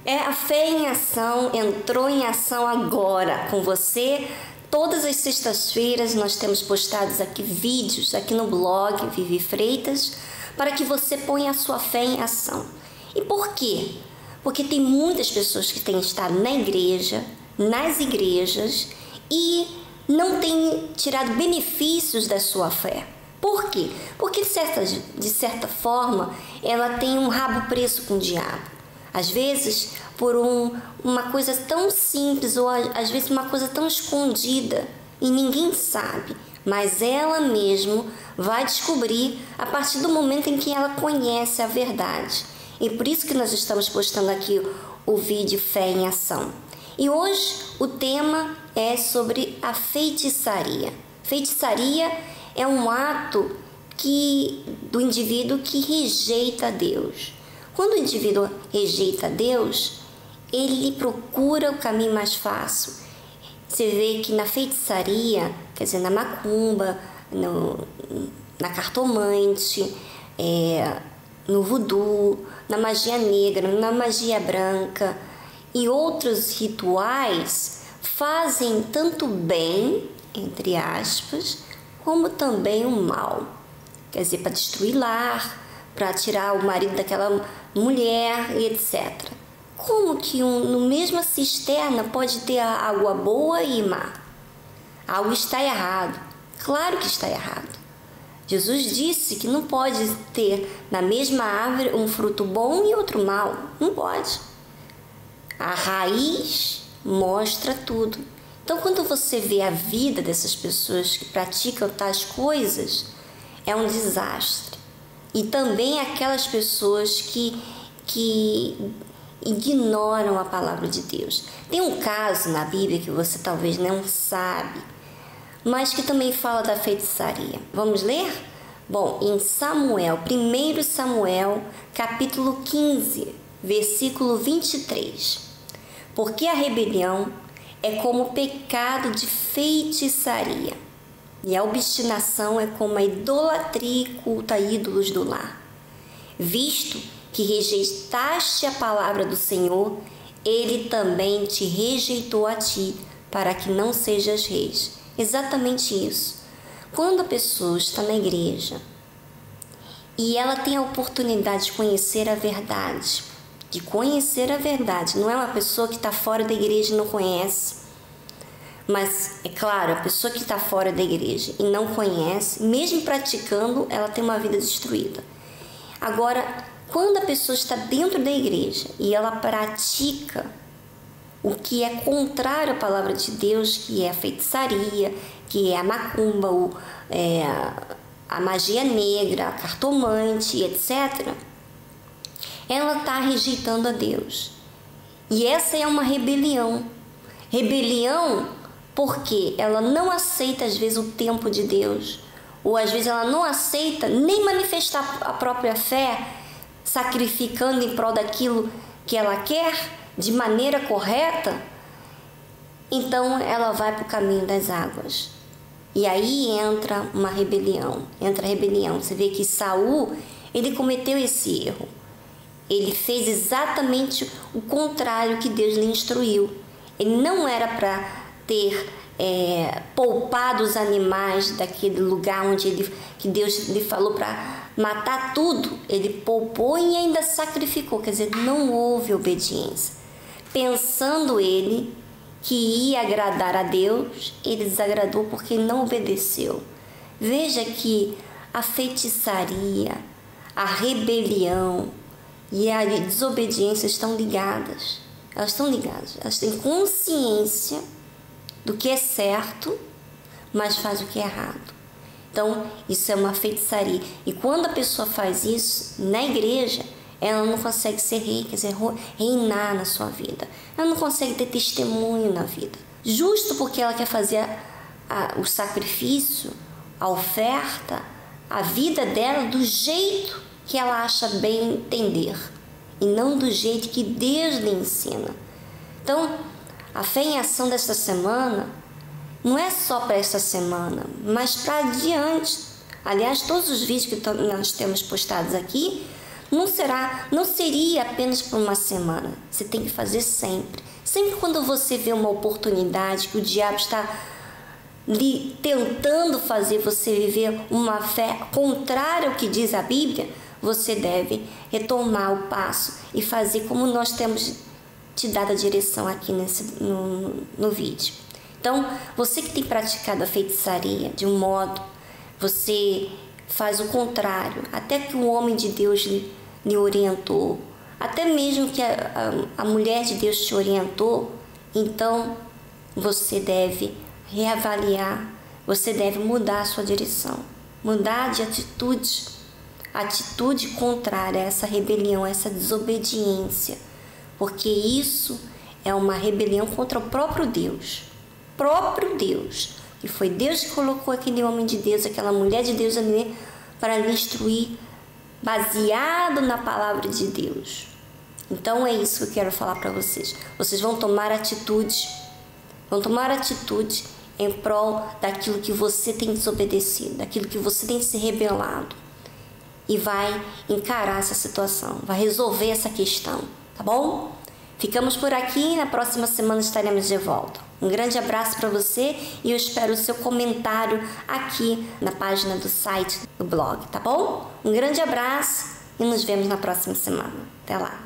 A fé em ação entrou em ação agora com você. Todas as sextas-feiras nós temos postados aqui vídeos aqui no blog Vivi Freitas para que você ponha a sua fé em ação. E por quê? Porque tem muitas pessoas que têm estado na igreja, nas igrejas e não têm tirado benefícios da sua fé. Por quê? Porque de certa forma ela tem um rabo preso com o diabo. Às vezes por uma coisa tão simples ou às vezes uma coisa tão escondida e ninguém sabe, mas ela mesmo vai descobrir a partir do momento em que ela conhece a verdade. E por isso que nós estamos postando aqui o vídeo Fé em Ação. E hoje o tema é sobre a feitiçaria. Feitiçaria é um ato do indivíduo que rejeita Deus. Quando o indivíduo rejeita Deus, ele procura o caminho mais fácil. Você vê que na feitiçaria, quer dizer, na macumba, na cartomante, no voodoo, na magia negra, na magia branca e outros rituais fazem tanto bem, entre aspas, como também o mal. Quer dizer, para destruir lar, para tirar o marido daquela mulher e etc. Como que no mesma cisterna pode ter água boa e má? Algo está errado. Claro que está errado. Jesus disse que não pode ter na mesma árvore um fruto bom e outro mau. Não pode. A raiz mostra tudo. Então, quando você vê a vida dessas pessoas que praticam tais coisas, é um desastre. E também aquelas pessoas que ignoram a palavra de Deus. Tem um caso na Bíblia que você talvez não sabe, mas que também fala da feitiçaria. Vamos ler? Bom, em 1 Samuel, capítulo 15, versículo 23. Porque a rebelião é como o pecado de feitiçaria, e a obstinação é como a idolatria e culto a ídolos do lar. Visto que rejeitaste a palavra do Senhor, Ele também te rejeitou a ti, para que não sejas reis. Exatamente isso. Quando a pessoa está na igreja e ela tem a oportunidade de conhecer a verdade, não é uma pessoa que está fora da igreja e não conhece, mas, é claro, a pessoa que está fora da igreja e não conhece, mesmo praticando, ela tem uma vida destruída. Agora, quando a pessoa está dentro da igreja e ela pratica o que é contrário à palavra de Deus, que é a feitiçaria, que é a macumba, a magia negra, a cartomante, etc., ela está rejeitando a Deus. E essa é uma rebelião. Rebelião porque ela não aceita, às vezes, o tempo de Deus. Ou, às vezes, ela não aceita nem manifestar a própria fé, sacrificando em prol daquilo que ela quer, de maneira correta. Então, ela vai para o caminho das águas. E aí entra uma rebelião. Você vê que Saul, ele cometeu esse erro. Ele fez exatamente o contrário que Deus lhe instruiu. Ele não era para ter poupado os animais daquele lugar que Deus lhe falou para matar tudo. Ele poupou e ainda sacrificou, quer dizer, não houve obediência. Pensando ele que ia agradar a Deus, ele desagradou porque não obedeceu. Veja que a feitiçaria, a rebelião e a desobediência estão ligadas. Elas estão ligadas. Elas têm consciência do que é certo, mas faz o que é errado. Então, isso é uma feitiçaria. E quando a pessoa faz isso na igreja, ela não consegue ser rei, quer dizer, reinar na sua vida. Ela não consegue ter testemunho na vida. Justo porque ela quer fazer o sacrifício, a oferta, a vida dela do jeito que ela acha bem entender. E não do jeito que Deus lhe ensina. Então, a fé em ação desta semana não é só para esta semana, mas para adiante. Aliás, todos os vídeos que nós temos postados aqui não seria apenas por uma semana. Você tem que fazer sempre. Sempre quando você vê uma oportunidade que o diabo está lhe tentando fazer você viver uma fé contrária ao que diz a Bíblia, você deve retomar o passo e fazer como nós temos te dado a direção aqui no vídeo. Então, você que tem praticado a feitiçaria de um modo, você faz o contrário, até que o homem de Deus lhe orientou, até mesmo que a mulher de Deus te orientou, então você deve reavaliar, você deve mudar a sua direção, mudar de atitude, atitude contrária a essa rebelião, a essa desobediência, porque isso é uma rebelião contra o próprio Deus, que foi Deus que colocou aquele homem de Deus, aquela mulher de Deus ali para lhe instruir, baseado na palavra de Deus. Então é isso que eu quero falar para vocês. Vocês vão tomar atitude em prol daquilo que você tem desobedecido, daquilo que você tem se rebelado, e vai encarar essa situação, vai resolver essa questão, tá bom? Ficamos por aqui, na próxima semana estaremos de volta. Um grande abraço para você e eu espero o seu comentário aqui na página do site do blog, tá bom? Um grande abraço e nos vemos na próxima semana. Até lá!